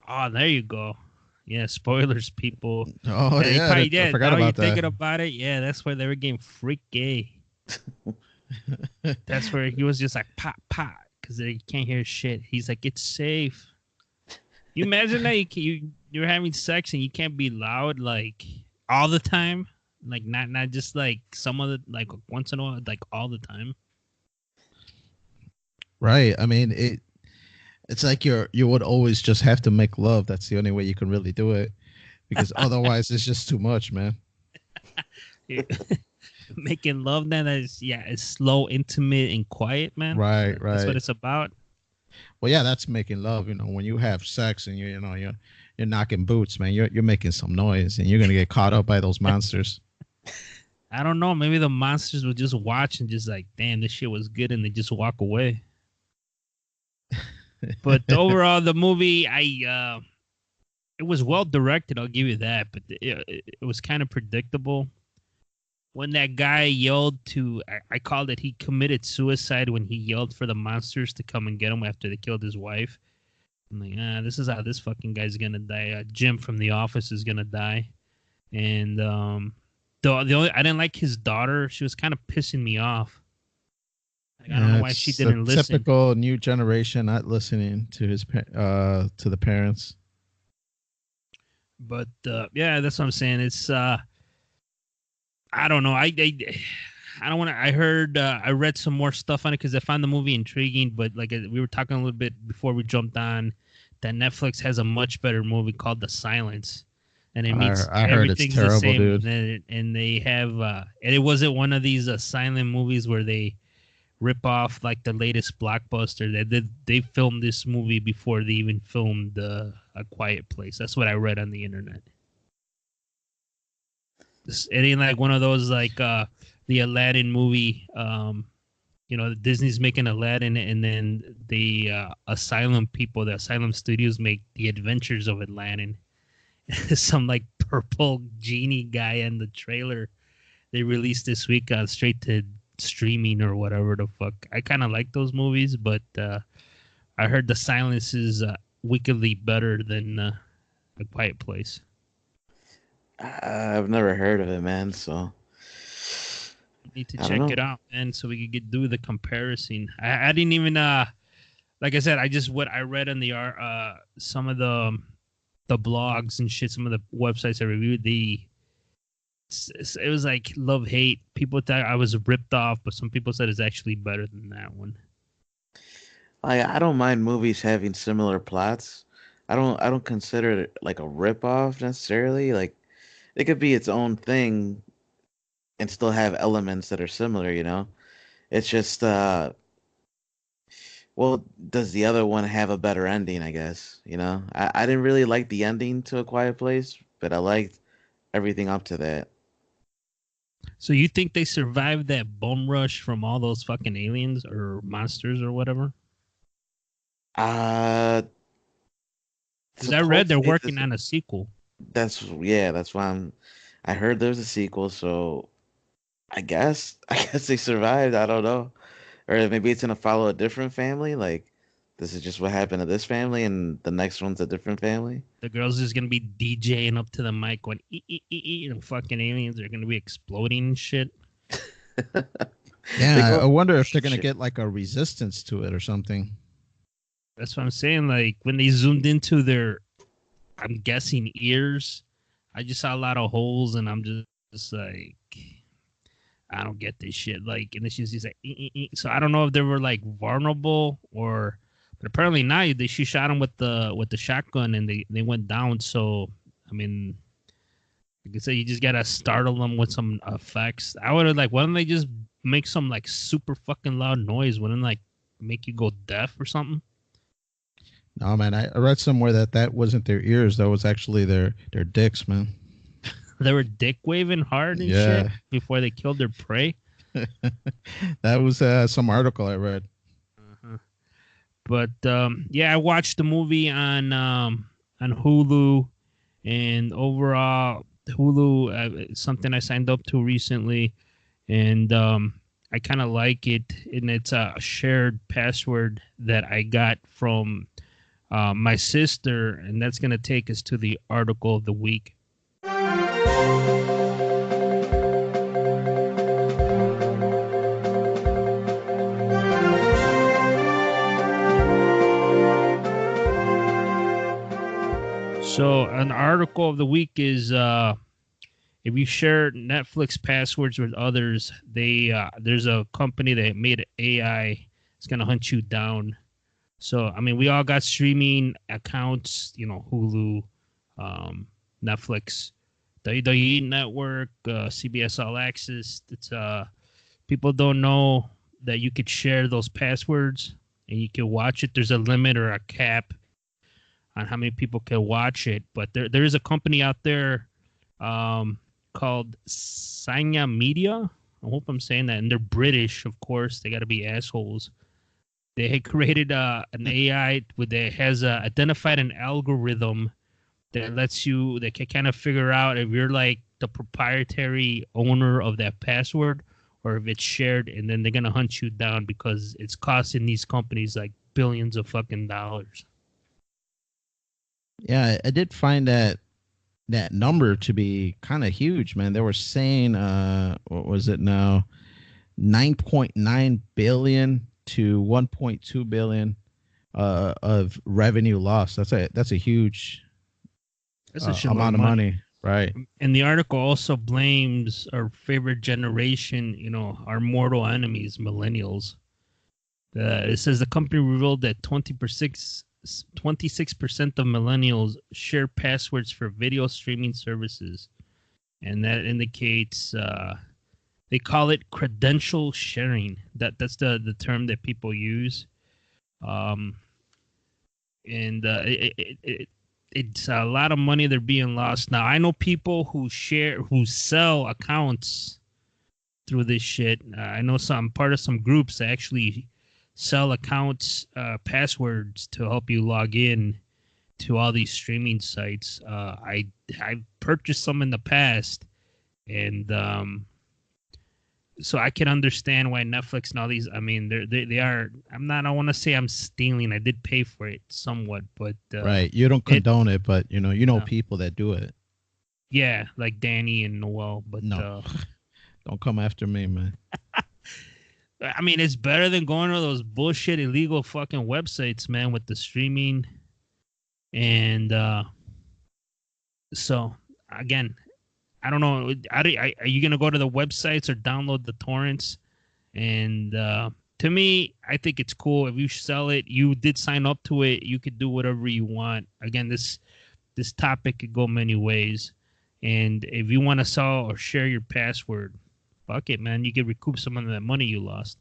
Oh, there you go. Yeah, spoilers, people. Oh Yeah, you yeah, probably I did. forgot Now you're about that. thinking about it. Yeah, that's where they were getting freak gay. That's where he was just like pop pop because they can't hear shit. He's like, it's safe. You imagine that you're having sex and you can't be loud like all the time, like not just like some of the like once in a while, like all the time. Right. I mean, it's like you would always just have to make love. That's the only way you can really do it, because otherwise it's just too much, man. Making love then is it's slow, intimate, and quiet, man. Right, That's what right. it's about. Well, yeah, that's making love. When you have sex and you're knocking boots, man. You're making some noise, and you're gonna get caught up by those monsters. I don't know. Maybe the monsters would just watch and just like, damn, this shit was good, and they just walk away. But overall, the movie, it was well directed. I'll give you that, but it was kind of predictable. When that guy yelled I called it, he committed suicide when he yelled for the monsters to come and get him after they killed his wife. I'm like, this is how this fucking guy's gonna die. Jim from The Office is gonna die, and the only I didn't like his daughter. She was kind of pissing me off. Like, I don't know why she It's a didn't listen. typical new generation not listening to to the parents. But yeah, that's what I'm saying. It's I don't know. I don't want to. I heard I read some more stuff on it because I found the movie intriguing. But like we were talking a little bit before we jumped on, that Netflix has a much better movie called The Silence, and it meets I heard it's everything's the terrible, same. dude. And they have and it wasn't one of these silent movies where they rip off like the latest blockbuster. They filmed this movie before they even filmed A Quiet Place. That's what I read on the internet. It ain't like one of those like the Aladdin movie. Disney's making Aladdin, and then the Asylum people, the Asylum Studios, make the Adventures of Aladdin. Some like purple genie guy in the trailer they released this week straight to streaming or whatever the fuck. I kind of like those movies, but I heard The Silence is wickedly better than A Quiet Place. I've never heard of it, man. So You need to I don't check know. it out, man, so we could do the comparison. I didn't even like I said, I just what I read in the some of the blogs and shit, some of the websites I reviewed, it was like love hate. People thought I was ripped off, but some people said it's actually better than that one. I don't mind movies having similar plots. I don't consider it like a rip off necessarily. Like it could be its own thing and still have elements that are similar, you know? It's just well, does the other one have a better ending, I guess, you know? I didn't really like the ending to A Quiet Place, but I liked everything up to that. So you think they survived that bum rush from all those fucking aliens or monsters or whatever? Uh Because I read they're supposedly working on a sequel. that's why I heard there's a sequel, so I guess they survived. I don't know. Or maybe it's gonna follow a different family. Like this is just what happened to this family, and the next one's a different family. The girl's just gonna be DJing up to the mic when and fucking aliens are gonna be exploding and shit. They Yeah, go I wonder if they're gonna shit. get like a resistance to it or something. That's what I'm saying. Like when they zoomed into their, I'm guessing ears, I just saw a lot of holes, and I'm just like, I don't get this shit. Like, and then she's just like, so I don't know if they were like vulnerable or, but apparently not. She shot him with the shotgun, and they went down. So I mean, like I said, you just gotta startle them with some effects. I would have like, why don't they just make some like super fucking loud noise? Wouldn't like make you go deaf or something? No, man, I read somewhere that wasn't their ears. That was actually their dicks, man. They were dick waving hard and shit Yeah. before they killed their prey. That was some article I read. Uh-huh. But yeah, I watched the movie on Hulu, and overall, Hulu something I signed up to recently, and I kind of like it. And it's a shared password that I got from my sister, and that's gonna take us to the article of the week. So an article of the week is if you share Netflix passwords with others, they there's a company that made AI. It's gonna hunt you down. So I mean, we all got streaming accounts, Hulu, Netflix, WWE Network, CBS All Access. It's people don't know that you could share those passwords and you can watch it. There's a limit or a cap on how many people can watch it, but there is a company out there called Sanya Media. I hope I'm saying that, and they're British, of course. They got to be assholes. They had created an AI that has identified an algorithm that can kind of figure out if you're like the proprietary owner of that password or if it's shared, and then they're gonna hunt you down because it's costing these companies like billions of fucking dollars. Yeah, I did find that number to be kind of huge, man. They were saying, what was it now? 9.9 billion to 1.2 billion of revenue loss. That's a huge That's a shitload amount of of money. money, right? And the article also blames our favorite generation, our mortal enemies, millennials. It says the company revealed that 26% of millennials share passwords for video streaming services. And that indicates they call it credential sharing. That's the term that people use. And it's a lot of money they're being lost. Now, I know people who sell accounts through this shit. I know I'm part of some groups that actually sell accounts, passwords to help you log in to all these streaming sites. I've purchased some in the past, and so I can understand why Netflix and all these. I mean, they are. I don't want to say I'm stealing. I did pay for it somewhat, but Right. You don't condone it, but no. people that do it. Yeah, like Danny and Noel, but No. Don't come after me, man. I mean, it's better than going to those bullshit illegal fucking websites, man, with the streaming. And so, again, I don't know. Are you going to go to the websites or download the torrents? And to me, I think it's cool. If you sell it, you did sign up to it, you could do whatever you want. Again, this topic could go many ways. And if you want to sell or share your password, fuck it, man. You can recoup some of that money you lost.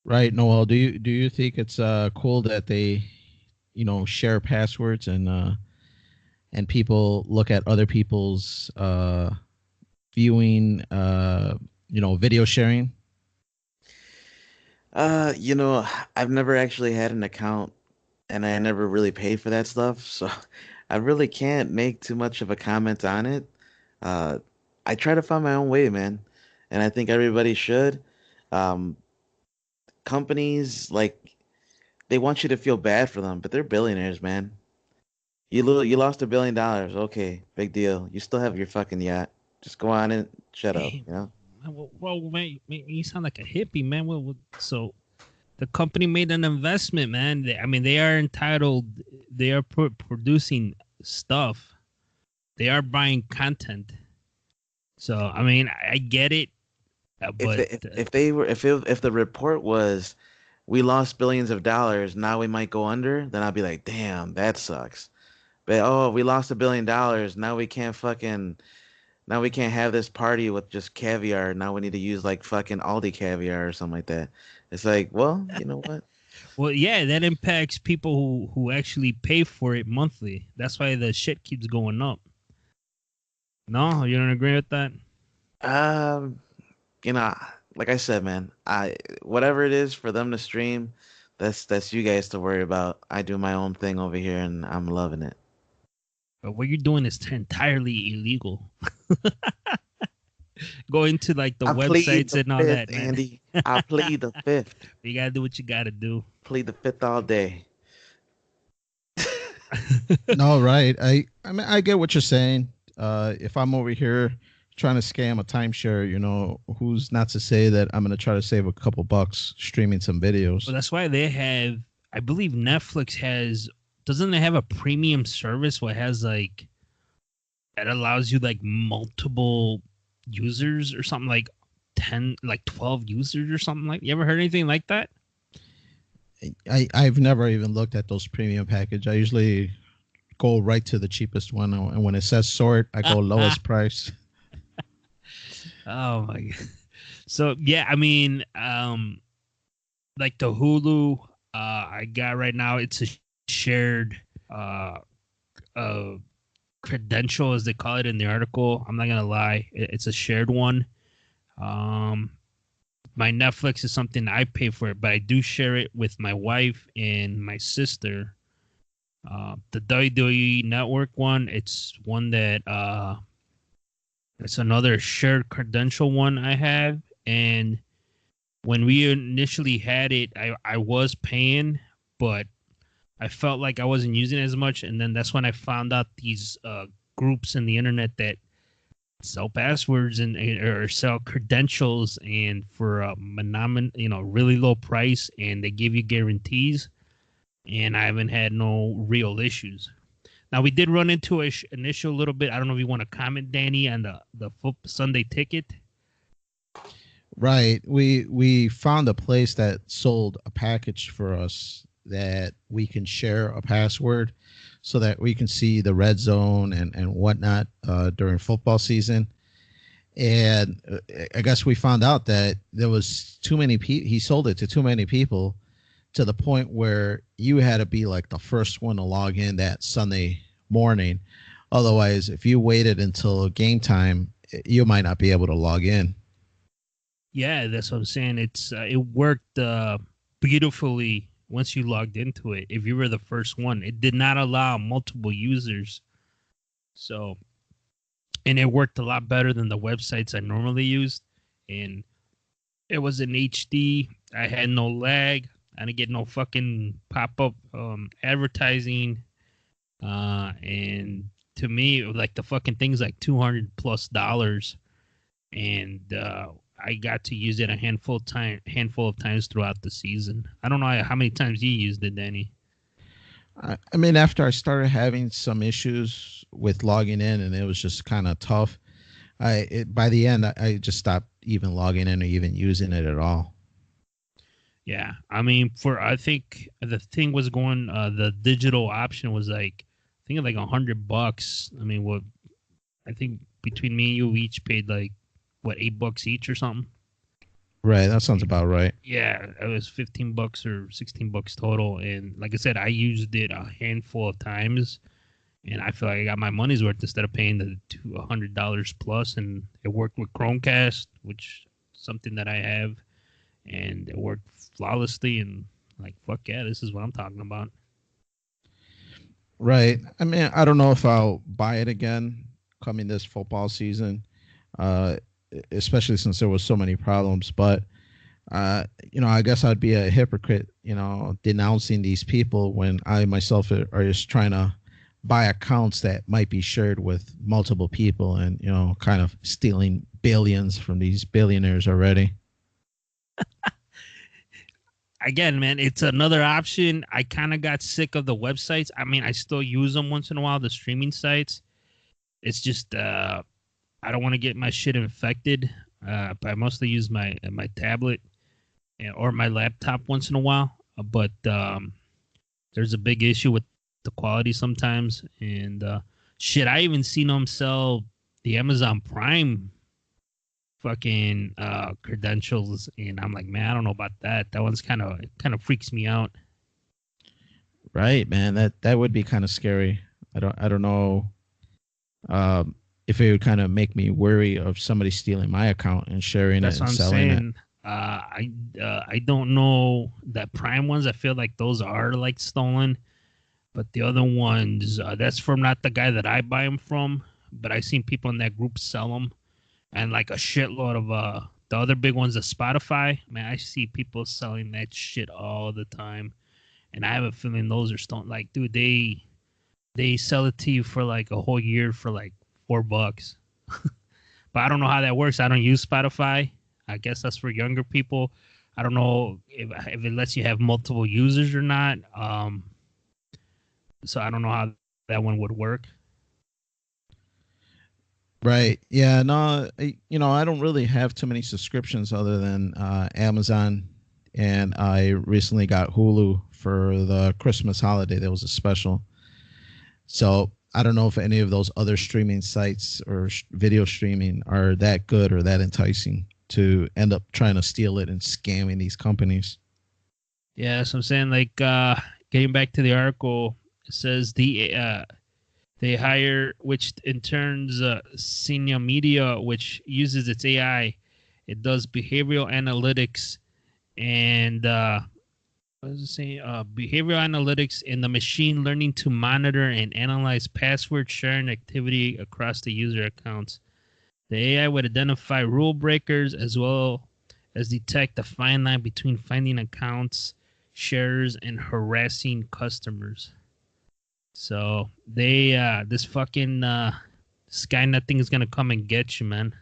Right, Noel. Do you think it's cool that they, share passwords and people look at other people's viewing, video sharing? I've never actually had an account and I never really paid for that stuff, so I really can't make too much of a comment on it. Uh, I try to find my own way, man, and I think everybody should. Um, Companies like they want you to feel bad for them, but they're billionaires, man. You lost $1 billion. Okay, big deal. You still have your fucking yacht. Just go on and shut up, Hey, you know? well, man, you sound like a hippie, man. So The company made an investment, man. I mean, they are entitled. They are producing stuff. They are buying content. So I mean, I get it, If but they, if they were if the report was we lost billions of dollars, now we might go under, then I'd be like, damn, that sucks. But oh, we lost $1 billion, now we can't have this party with just caviar. Now we need to use like fucking Aldi caviar or something like that. It's like, well, you know what? well, yeah, that impacts people who actually pay for it monthly. That's why the shit keeps going up. No, you don't agree with that? Um, you know, like I said, man, I whatever it is for them to stream, that's you guys to worry about. I do my own thing over here and I'm loving it. But what you're doing is entirely illegal. Going to like the I plead websites the and all fifth, that, man. Andy. I plead the fifth. You gotta do what you gotta do. Plead the fifth all day. No, right. I mean, I get what you're saying. If I'm over here trying to scam a timeshare, who's not to say that I'm gonna try to save a couple bucks streaming some videos? Well, that's why they have. I believe Netflix has. Doesn't it have a premium service where it has like that allows you like multiple users or something like 10, like 12 users or something like. You ever heard anything like that? I've never even looked at those premium package. I usually go right to the cheapest one, and when it says sort, I go lowest price. Oh my god. So yeah, I mean, like the Hulu I got right now, it's a shared uh credential as they call it in the article. I'm not gonna lie, it's a shared one. Um, my Netflix is something I pay for it, but I do share it with my wife and my sister. The WWE Network one, it's one that it's another shared credential one I have. And when we initially had it, I was paying, but I felt like I wasn't using it as much. And then that's when I found out these groups in the internet that sell passwords and or sell credentials and for a really low price, and they give you guarantees. And I haven't had no real issues. Now we did run into an issue a little bit. I don't know if you want to comment, Danny, on the Sunday ticket. Right. We found a place that sold a package for us that we can share a password so that we can see the red zone and whatnot during football season. And I guess we found out that there was too many people. He sold it to too many people to the point where you had to be like the first one to log in that Sunday morning. Otherwise, if you waited until game time, you might not be able to log in. Yeah, that's what I'm saying. It worked beautifully once you logged into it. If you were the first one, it did not allow multiple users. So, and it worked a lot better than the websites I normally used. And it was in HD. I had no lag. I didn't get no fucking pop-up advertising. And to me, it was like the fucking thing's like $200+. And I got to use it a handful of times throughout the season. I don't know how many times you used it, Danny. I mean, after I started having some issues with logging in, and it was just kind of tough, by the end, I just stopped even logging in or even using it at all. Yeah, I mean, I think the thing was going. The digital option was like, I think like $100. I mean, what I think between me and you, we each paid like what, $8 each or something. Right, that sounds about right. Yeah, it was $15 or $16 total, and like I said, I used it a handful of times, and I feel like I got my money's worth instead of paying the $100 plus. And it worked with Chromecast, which is something that I have, and it worked flawlessly. And like, fuck yeah, this is what I'm talking about. Right. I mean, I don't know if I'll buy it again coming this football season, especially since there was so many problems. But I guess I'd be a hypocrite, denouncing these people when I myself are just trying to buy accounts that might be shared with multiple people and, kind of stealing billions from these billionaires already. again, man, it's another option. I kind of got sick of the websites. I mean, I still use them once in a while, the streaming sites. It's just I don't want to get my shit infected. But I mostly use my tablet or my laptop once in a while. But there's a big issue with the quality sometimes. And shit, I even seen them sell the Amazon Prime fucking credentials, and I'm like, man, I don't know about that. That one's kind of freaks me out. Right, man. That would be kind of scary. I don't know if it would kind of make me worry of somebody stealing my account and sharing That's it what and I'm selling it. saying. I don't know that Prime ones. I feel like those are like stolen, but the other ones, that's from not the guy that I buy them from, but I seen people in that group sell them, and like a shitload of the other big ones, the Spotify. Man, I see people selling that shit all the time, and I have a feeling those are stolen. Like, dude, they sell it to you for like a whole year for like $4. But I don't know how that works. I don't use Spotify. I guess that's for younger people. I don't know if it lets you have multiple users or not. So I don't know how that one would work. Right. Yeah. No. I don't really have too many subscriptions other than Amazon, and I recently got Hulu for the Christmas holiday. There was a special. So I don't know if any of those other streaming sites or video streaming are that good or that enticing to end up trying to steal it and scamming these companies. Yeah, so I'm saying, like, getting back to the article, it says they hire, which in turns Senior Media, which uses its AI. It does behavioral analytics and what does it say? Behavioral analytics and the machine learning to monitor and analyze password sharing activity across the user accounts. The AI would identify rule breakers as well as detect the fine line between finding accounts, shares, and harassing customers. So they this fucking Skynet thing is gonna come and get you, man.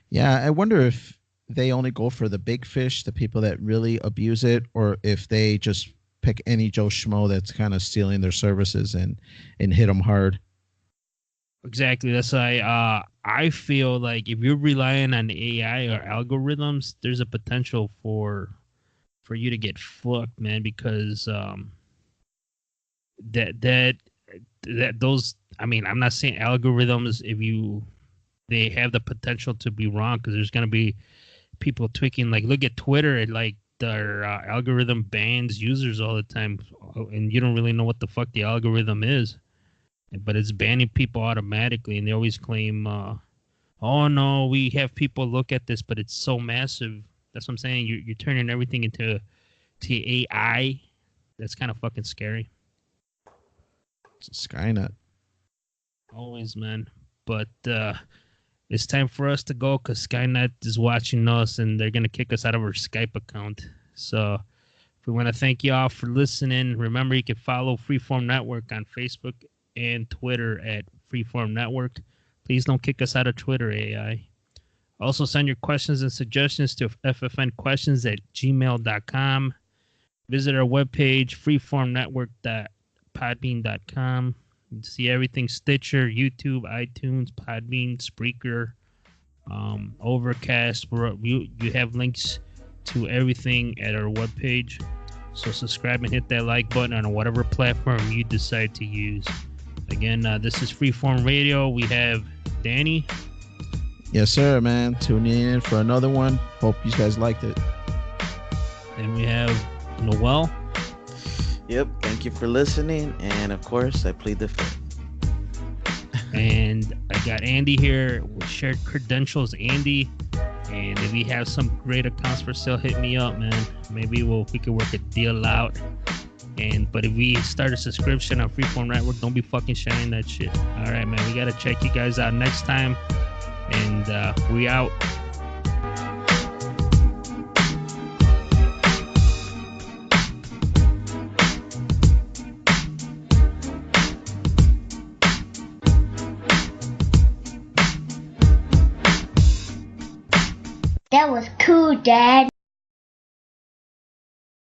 Yeah, I wonder if they only go for the big fish, the people that really abuse it, or if they just pick any Joe Schmo that's kind of stealing their services and hit them hard. Exactly. That's why I feel like if you're relying on AI or algorithms, there's a potential for you to get fucked, man, because that that that those, I mean, I'm not saying algorithms, if you, they have the potential to be wrong, because there's going to be people tweaking. Like, look at Twitter, it like their algorithm bans users all the time, and you don't really know what the fuck the algorithm is, but it's banning people automatically, and they always claim oh no, we have people look at this, but it's so massive. That's what I'm saying. You're turning everything into AI. That's kind of fucking scary. It's Skynet. Always, man. But it's time for us to go, because Skynet is watching us, and they're gonna kick us out of our Skype account. So we want to thank you all for listening. Remember, you can follow Freeform Network on Facebook and Twitter at Freeform Network. Please don't kick us out of Twitter, AI. Also, send your questions and suggestions to ffnquestions@gmail.com. Visit our webpage, freeformnetwork.podbean.com. You can see everything: Stitcher, YouTube, iTunes, Podbean, Spreaker, Overcast. You have links to everything at our webpage. So subscribe and hit that like button on whatever platform you decide to use. Again, this is Freeform Radio. We have Danny. Yes, sir, man. Tuning in for another one. Hope you guys liked it. And we have Noel. Yep. Thank you for listening. And of course, I plead the fifth. And I got Andy here with shared credentials. Andy. And if you have some great accounts for sale, hit me up, man. Maybe we could work a deal out. But if we start a subscription on Freeform Network, don't be fucking sharing that shit. All right, man. We gotta check you guys out next time. And we out. That was cool, Dad.